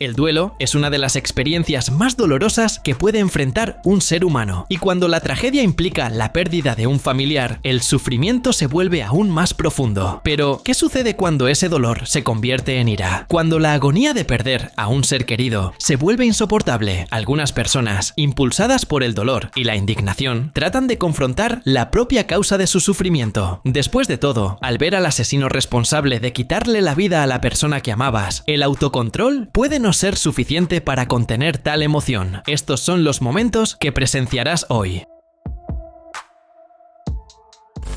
El duelo es una de las experiencias más dolorosas que puede enfrentar un ser humano, y cuando la tragedia implica la pérdida de un familiar, el sufrimiento se vuelve aún más profundo. Pero, ¿qué sucede cuando ese dolor se convierte en ira? Cuando la agonía de perder a un ser querido se vuelve insoportable, algunas personas, impulsadas por el dolor y la indignación, tratan de confrontar la propia causa de su sufrimiento. Después de todo, al ver al asesino responsable de quitarle la vida a la persona que amabas, el autocontrol puede no ser suficiente para contener tal emoción. Estos son los momentos que presenciarás hoy.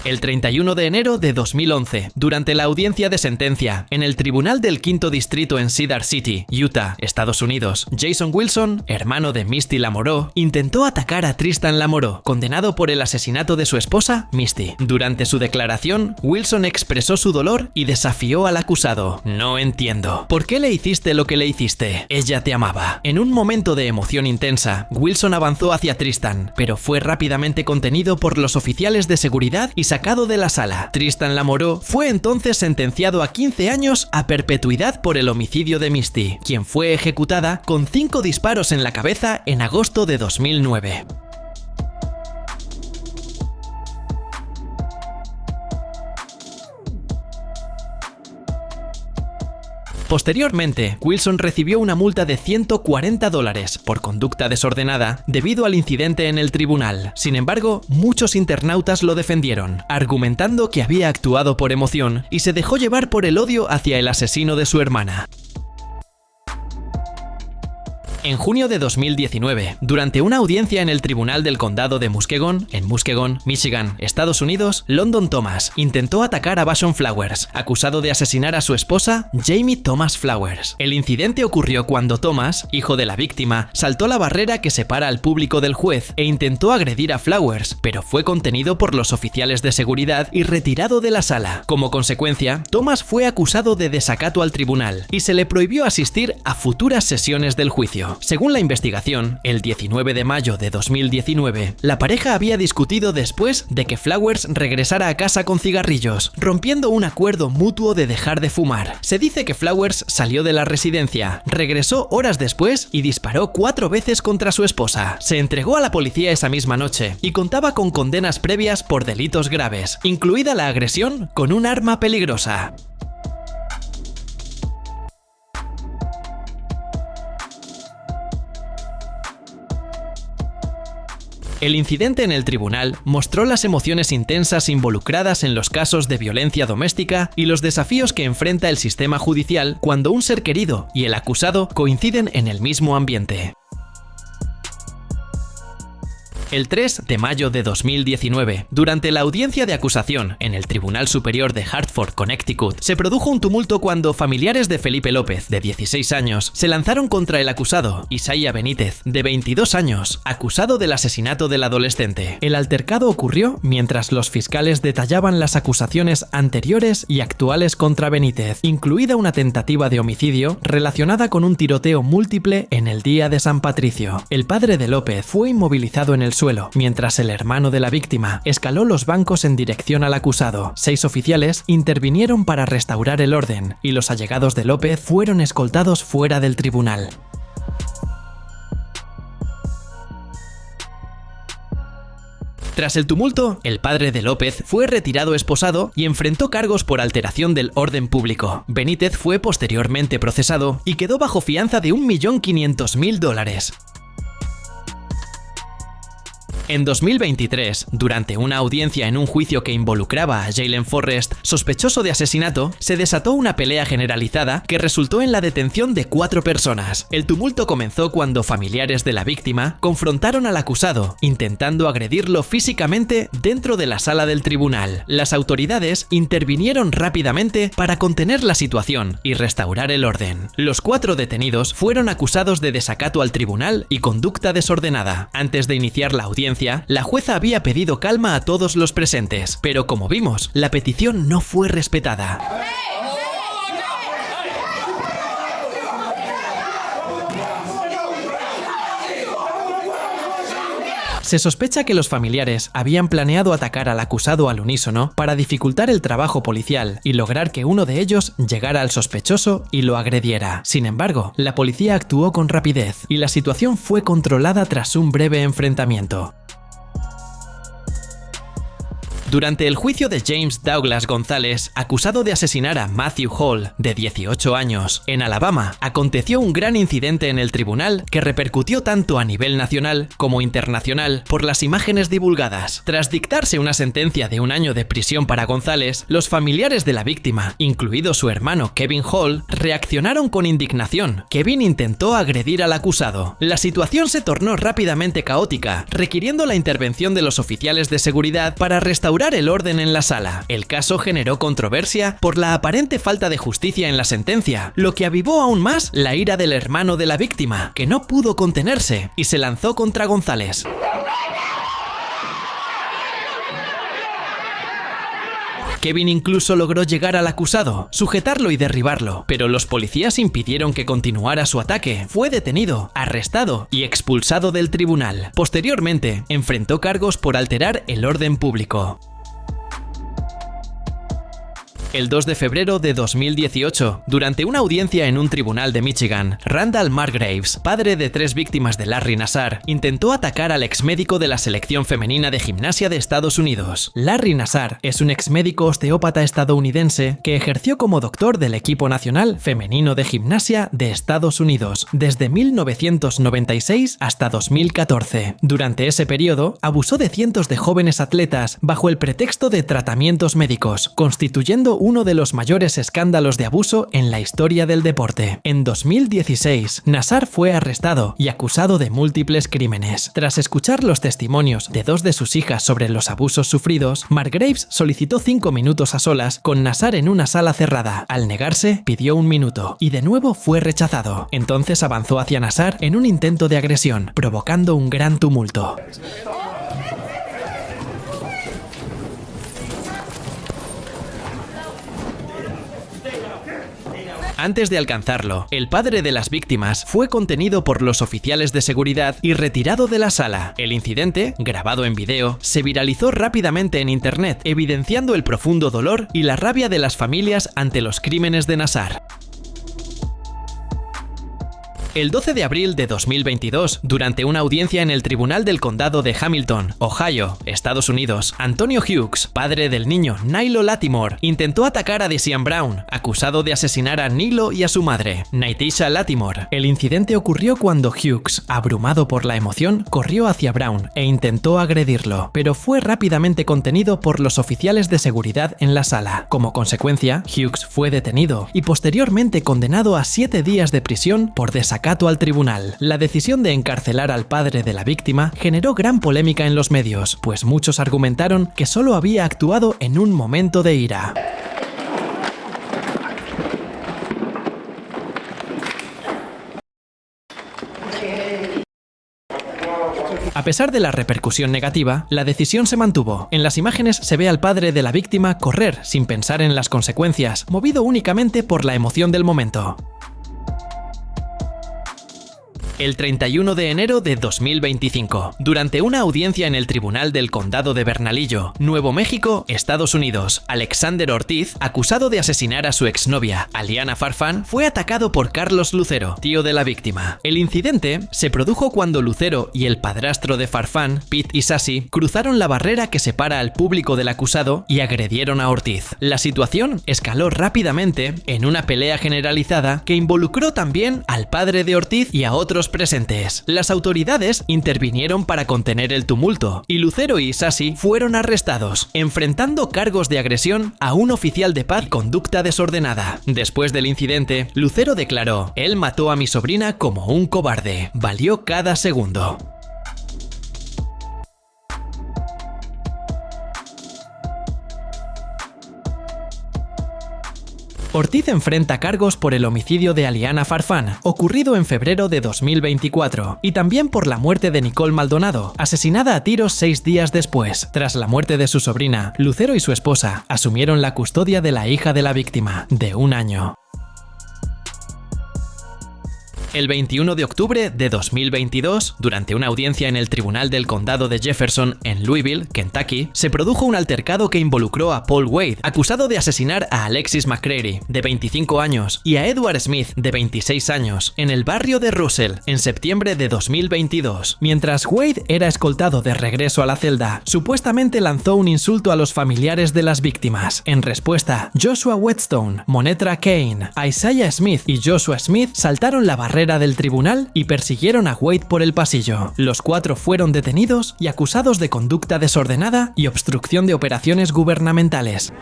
El 31 de enero de 2011, durante la audiencia de sentencia en el Tribunal del Quinto Distrito en Cedar City, Utah, Estados Unidos, Jason Wilson, hermano de Misty Lamoureux, intentó atacar a Tristan Lamoureux, condenado por el asesinato de su esposa, Misty. Durante su declaración, Wilson expresó su dolor y desafió al acusado. No entiendo. ¿Por qué le hiciste lo que le hiciste? Ella te amaba. En un momento de emoción intensa, Wilson avanzó hacia Tristan, pero fue rápidamente contenido por los oficiales de seguridad y sacado de la sala. Tristan Lamoureux fue entonces sentenciado a 15 años a perpetuidad por el homicidio de Misty, quien fue ejecutada con 5 disparos en la cabeza en agosto de 2009. Posteriormente, Wilson recibió una multa de $140 por conducta desordenada debido al incidente en el tribunal. Sin embargo, muchos internautas lo defendieron, argumentando que había actuado por emoción y se dejó llevar por el odio hacia el asesino de su hermana. En junio de 2019, durante una audiencia en el Tribunal del Condado de Muskegon, en Muskegon, Michigan, Estados Unidos, London Thomas intentó atacar a Vashon Flowers, acusado de asesinar a su esposa, Jamie Thomas Flowers. El incidente ocurrió cuando Thomas, hijo de la víctima, saltó la barrera que separa al público del juez e intentó agredir a Flowers, pero fue contenido por los oficiales de seguridad y retirado de la sala. Como consecuencia, Thomas fue acusado de desacato al tribunal y se le prohibió asistir a futuras sesiones del juicio. Según la investigación, el 19 de mayo de 2019, la pareja había discutido después de que Flowers regresara a casa con cigarrillos, rompiendo un acuerdo mutuo de dejar de fumar. Se dice que Flowers salió de la residencia, regresó horas después y disparó 4 veces contra su esposa. Se entregó a la policía esa misma noche y contaba con condenas previas por delitos graves, incluida la agresión con un arma peligrosa. El incidente en el tribunal mostró las emociones intensas involucradas en los casos de violencia doméstica y los desafíos que enfrenta el sistema judicial cuando un ser querido y el acusado coinciden en el mismo ambiente. El 3 de mayo de 2019, durante la audiencia de acusación en el Tribunal Superior de Hartford, Connecticut, se produjo un tumulto cuando familiares de Felipe López, de 16 años, se lanzaron contra el acusado, Isaiah Benítez, de 22 años, acusado del asesinato del adolescente. El altercado ocurrió mientras los fiscales detallaban las acusaciones anteriores y actuales contra Benítez, incluida una tentativa de homicidio relacionada con un tiroteo múltiple en el día de San Patricio. El padre de López fue inmovilizado en el suelo, mientras el hermano de la víctima escaló los bancos en dirección al acusado. 6 oficiales intervinieron para restaurar el orden y los allegados de López fueron escoltados fuera del tribunal. Tras el tumulto, el padre de López fue retirado esposado y enfrentó cargos por alteración del orden público. Benítez fue posteriormente procesado y quedó bajo fianza de $1.500.000. En 2023, durante una audiencia en un juicio que involucraba a Jaylen Forrest, sospechoso de asesinato, se desató una pelea generalizada que resultó en la detención de 4 personas. El tumulto comenzó cuando familiares de la víctima confrontaron al acusado, intentando agredirlo físicamente dentro de la sala del tribunal. Las autoridades intervinieron rápidamente para contener la situación y restaurar el orden. Los 4 detenidos fueron acusados de desacato al tribunal y conducta desordenada. Antes de iniciar la audiencia, la jueza había pedido calma a todos los presentes, pero como vimos, la petición no fue respetada. Se sospecha que los familiares habían planeado atacar al acusado al unísono para dificultar el trabajo policial y lograr que uno de ellos llegara al sospechoso y lo agrediera. Sin embargo, la policía actuó con rapidez y la situación fue controlada tras un breve enfrentamiento. Durante el juicio de James Douglas González, acusado de asesinar a Matthew Hall, de 18 años, en Alabama, aconteció un gran incidente en el tribunal que repercutió tanto a nivel nacional como internacional por las imágenes divulgadas. Tras dictarse una sentencia de 1 año de prisión para González, los familiares de la víctima, incluido su hermano Kevin Hall, reaccionaron con indignación. Kevin intentó agredir al acusado. La situación se tornó rápidamente caótica, requiriendo la intervención de los oficiales de seguridad para restaurar el orden en la sala. El caso generó controversia por la aparente falta de justicia en la sentencia, lo que avivó aún más la ira del hermano de la víctima, que no pudo contenerse y se lanzó contra González. Kevin incluso logró llegar al acusado, sujetarlo y derribarlo, pero los policías impidieron que continuara su ataque. Fue detenido, arrestado y expulsado del tribunal. Posteriormente, enfrentó cargos por alterar el orden público. El 2 de febrero de 2018, durante una audiencia en un tribunal de Michigan, Randall Margraves, padre de 3 víctimas de Larry Nassar, intentó atacar al exmédico de la selección femenina de gimnasia de Estados Unidos. Larry Nassar es un exmédico osteópata estadounidense que ejerció como doctor del equipo nacional femenino de gimnasia de Estados Unidos desde 1996 hasta 2014. Durante ese periodo, abusó de cientos de jóvenes atletas bajo el pretexto de tratamientos médicos, constituyendo uno de los mayores escándalos de abuso en la historia del deporte. En 2016, Nassar fue arrestado y acusado de múltiples crímenes. Tras escuchar los testimonios de 2 de sus hijas sobre los abusos sufridos, Margraves solicitó 5 minutos a solas con Nassar en una sala cerrada. Al negarse, pidió 1 minuto y de nuevo fue rechazado. Entonces avanzó hacia Nassar en un intento de agresión, provocando un gran tumulto. Antes de alcanzarlo, el padre de las víctimas fue contenido por los oficiales de seguridad y retirado de la sala. El incidente, grabado en video, se viralizó rápidamente en internet, evidenciando el profundo dolor y la rabia de las familias ante los crímenes de Nassar. El 12 de abril de 2022, durante una audiencia en el Tribunal del Condado de Hamilton, Ohio, Estados Unidos, Antonio Hughes, padre del niño Nilo Latimore, intentó atacar a Desian Brown, acusado de asesinar a Nilo y a su madre, Nytisha Latimore. El incidente ocurrió cuando Hughes, abrumado por la emoción, corrió hacia Brown e intentó agredirlo, pero fue rápidamente contenido por los oficiales de seguridad en la sala. Como consecuencia, Hughes fue detenido y posteriormente condenado a 7 días de prisión por desacato al tribunal. La decisión de encarcelar al padre de la víctima generó gran polémica en los medios, pues muchos argumentaron que solo había actuado en un momento de ira. A pesar de la repercusión negativa, la decisión se mantuvo. En las imágenes se ve al padre de la víctima correr sin pensar en las consecuencias, movido únicamente por la emoción del momento. El 31 de enero de 2025, durante una audiencia en el Tribunal del Condado de Bernalillo, Nuevo México, Estados Unidos, Alexander Ortiz, acusado de asesinar a su exnovia, Aliana Farfán, fue atacado por Carlos Lucero, tío de la víctima. El incidente se produjo cuando Lucero y el padrastro de Farfán, Pete Isasi, cruzaron la barrera que separa al público del acusado y agredieron a Ortiz. La situación escaló rápidamente en una pelea generalizada que involucró también al padre de Ortiz y a otros presentes. Las autoridades intervinieron para contener el tumulto y Lucero y Isasi fueron arrestados, enfrentando cargos de agresión a un oficial de paz y conducta desordenada. Después del incidente, Lucero declaró: "Él mató a mi sobrina como un cobarde. Valió cada segundo". Ortiz enfrenta cargos por el homicidio de Aliana Farfán, ocurrido en febrero de 2024, y también por la muerte de Nicole Maldonado, asesinada a tiros 6 días después. Tras la muerte de su sobrina, Lucero y su esposa asumieron la custodia de la hija de la víctima, de 1 año. El 21 de octubre de 2022, durante una audiencia en el Tribunal del Condado de Jefferson en Louisville, Kentucky, se produjo un altercado que involucró a Paul Wade, acusado de asesinar a Alexis McCreary, de 25 años, y a Edward Smith, de 26 años, en el barrio de Russell, en septiembre de 2022. Mientras Wade era escoltado de regreso a la celda, supuestamente lanzó un insulto a los familiares de las víctimas. En respuesta, Joshua Whetstone, Monetra Kane, Isaiah Smith y Joshua Smith saltaron la barrera del tribunal y persiguieron a Wade por el pasillo. Los 4 fueron detenidos y acusados de conducta desordenada y obstrucción de operaciones gubernamentales.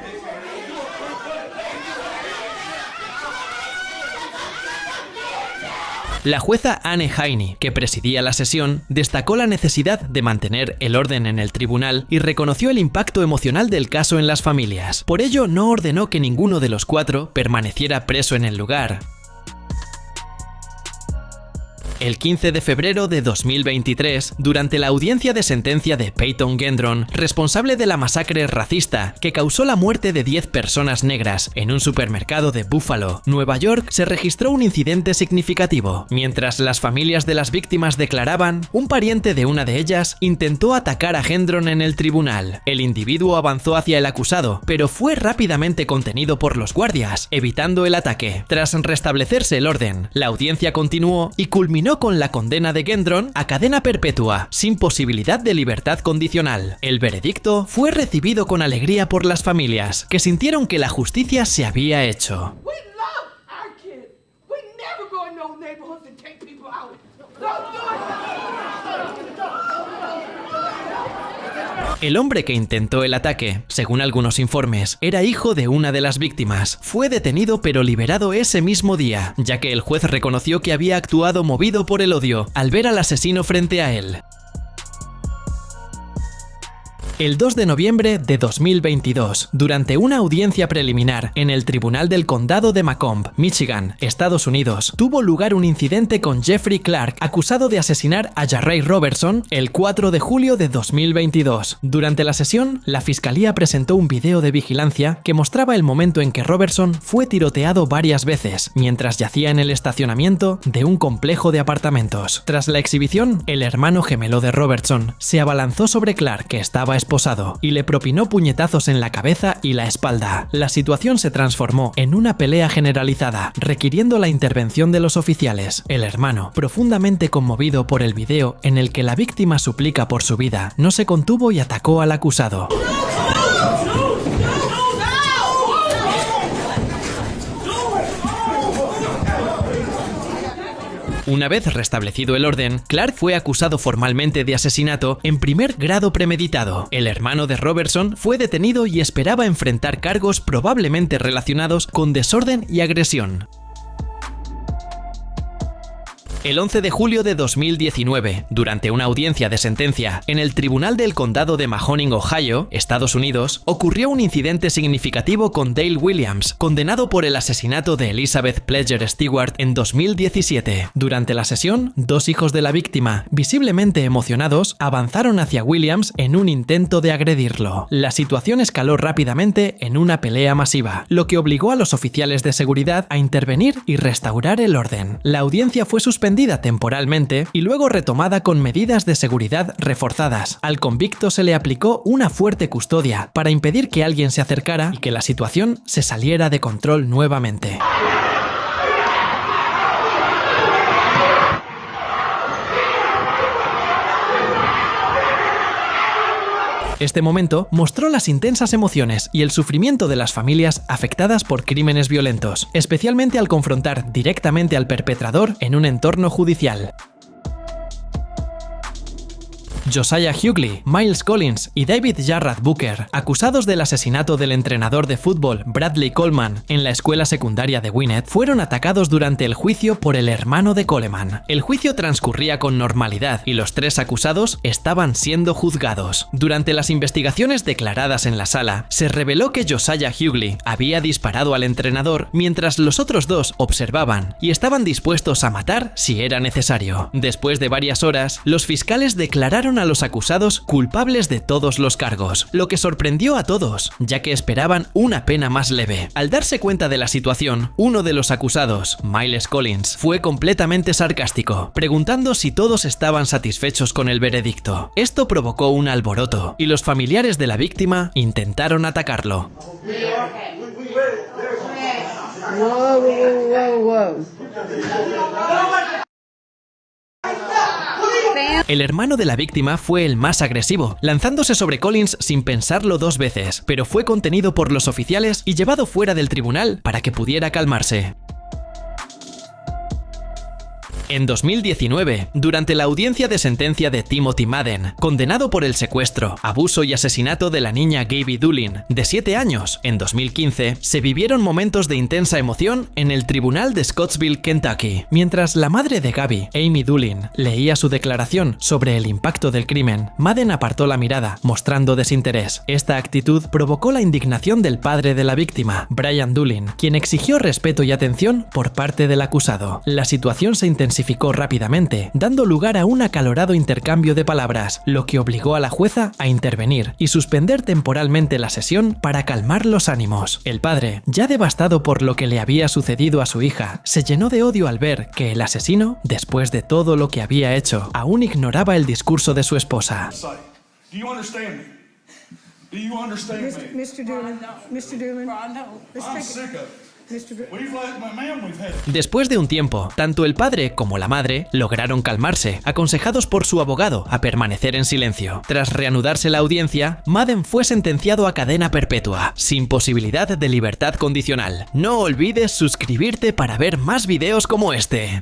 La jueza Anne Heine, que presidía la sesión, destacó la necesidad de mantener el orden en el tribunal y reconoció el impacto emocional del caso en las familias. Por ello, no ordenó que ninguno de los 4 permaneciera preso en el lugar. El 15 de febrero de 2023, durante la audiencia de sentencia de Peyton Gendron, responsable de la masacre racista que causó la muerte de 10 personas negras en un supermercado de Buffalo, Nueva York, se registró un incidente significativo. Mientras las familias de las víctimas declaraban, un pariente de una de ellas intentó atacar a Gendron en el tribunal. El individuo avanzó hacia el acusado, pero fue rápidamente contenido por los guardias, evitando el ataque. Tras restablecerse el orden, la audiencia continuó y culminó con la condena de Gendron a cadena perpetua, sin posibilidad de libertad condicional. El veredicto fue recibido con alegría por las familias, que sintieron que la justicia se había hecho. El hombre que intentó el ataque, según algunos informes, era hijo de una de las víctimas. Fue detenido pero liberado ese mismo día, ya que el juez reconoció que había actuado movido por el odio al ver al asesino frente a él. El 2 de noviembre de 2022, durante una audiencia preliminar en el Tribunal del Condado de Macomb, Michigan, Estados Unidos, tuvo lugar un incidente con Jeffrey Clark, acusado de asesinar a Jarray Robertson el 4 de julio de 2022. Durante la sesión, la fiscalía presentó un video de vigilancia que mostraba el momento en que Robertson fue tiroteado varias veces, mientras yacía en el estacionamiento de un complejo de apartamentos. Tras la exhibición, el hermano gemelo de Robertson se abalanzó sobre Clark, que estaba esposado, y le propinó puñetazos en la cabeza y la espalda. La situación se transformó en una pelea generalizada, requiriendo la intervención de los oficiales. El hermano, profundamente conmovido por el video en el que la víctima suplica por su vida, no se contuvo y atacó al acusado. Una vez restablecido el orden, Clark fue acusado formalmente de asesinato en primer grado premeditado. El hermano de Robertson fue detenido y esperaba enfrentar cargos probablemente relacionados con desorden y agresión. El 11 de julio de 2019, durante una audiencia de sentencia en el Tribunal del Condado de Mahoning, Ohio, Estados Unidos, ocurrió un incidente significativo con Dale Williams, condenado por el asesinato de Elizabeth Pledger Stewart en 2017. Durante la sesión, 2 hijos de la víctima, visiblemente emocionados, avanzaron hacia Williams en un intento de agredirlo. La situación escaló rápidamente en una pelea masiva, lo que obligó a los oficiales de seguridad a intervenir y restaurar el orden. La audiencia fue suspendida temporalmente y luego retomada con medidas de seguridad reforzadas. Al convicto se le aplicó una fuerte custodia para impedir que alguien se acercara y que la situación se saliera de control nuevamente. Este momento mostró las intensas emociones y el sufrimiento de las familias afectadas por crímenes violentos, especialmente al confrontar directamente al perpetrador en un entorno judicial. Josiah Hughley, Miles Collins y David Jarrett Booker, acusados del asesinato del entrenador de fútbol Bradley Coleman en la escuela secundaria de Gwinnett, fueron atacados durante el juicio por el hermano de Coleman. El juicio transcurría con normalidad y los 3 acusados estaban siendo juzgados. Durante las investigaciones declaradas en la sala, se reveló que Josiah Hughley había disparado al entrenador mientras los otros 2 observaban y estaban dispuestos a matar si era necesario. Después de varias horas, los fiscales declararon a los acusados culpables de todos los cargos, lo que sorprendió a todos, ya que esperaban una pena más leve. Al darse cuenta de la situación, uno de los acusados, Miles Collins, fue completamente sarcástico, preguntando si todos estaban satisfechos con el veredicto. Esto provocó un alboroto, y los familiares de la víctima intentaron atacarlo. El hermano de la víctima fue el más agresivo, lanzándose sobre Collins sin pensarlo dos veces, pero fue contenido por los oficiales y llevado fuera del tribunal para que pudiera calmarse. En 2019, durante la audiencia de sentencia de Timothy Madden, condenado por el secuestro, abuso y asesinato de la niña Gaby Doolin, de 7 años, en 2015, se vivieron momentos de intensa emoción en el tribunal de Scottsville, Kentucky. Mientras la madre de Gaby, Amy Doolin, leía su declaración sobre el impacto del crimen, Madden apartó la mirada, mostrando desinterés. Esta actitud provocó la indignación del padre de la víctima, Brian Doolin, quien exigió respeto y atención por parte del acusado. La situación se intensificó rápidamente, dando lugar a un acalorado intercambio de palabras, lo que obligó a la jueza a intervenir y suspender temporalmente la sesión para calmar los ánimos. El padre, ya devastado por lo que le había sucedido a su hija, se llenó de odio al ver que el asesino, después de todo lo que había hecho, aún ignoraba el discurso de su esposa. Después de un tiempo, tanto el padre como la madre lograron calmarse, aconsejados por su abogado a permanecer en silencio. Tras reanudarse la audiencia, Madden fue sentenciado a cadena perpetua, sin posibilidad de libertad condicional. No olvides suscribirte para ver más videos como este.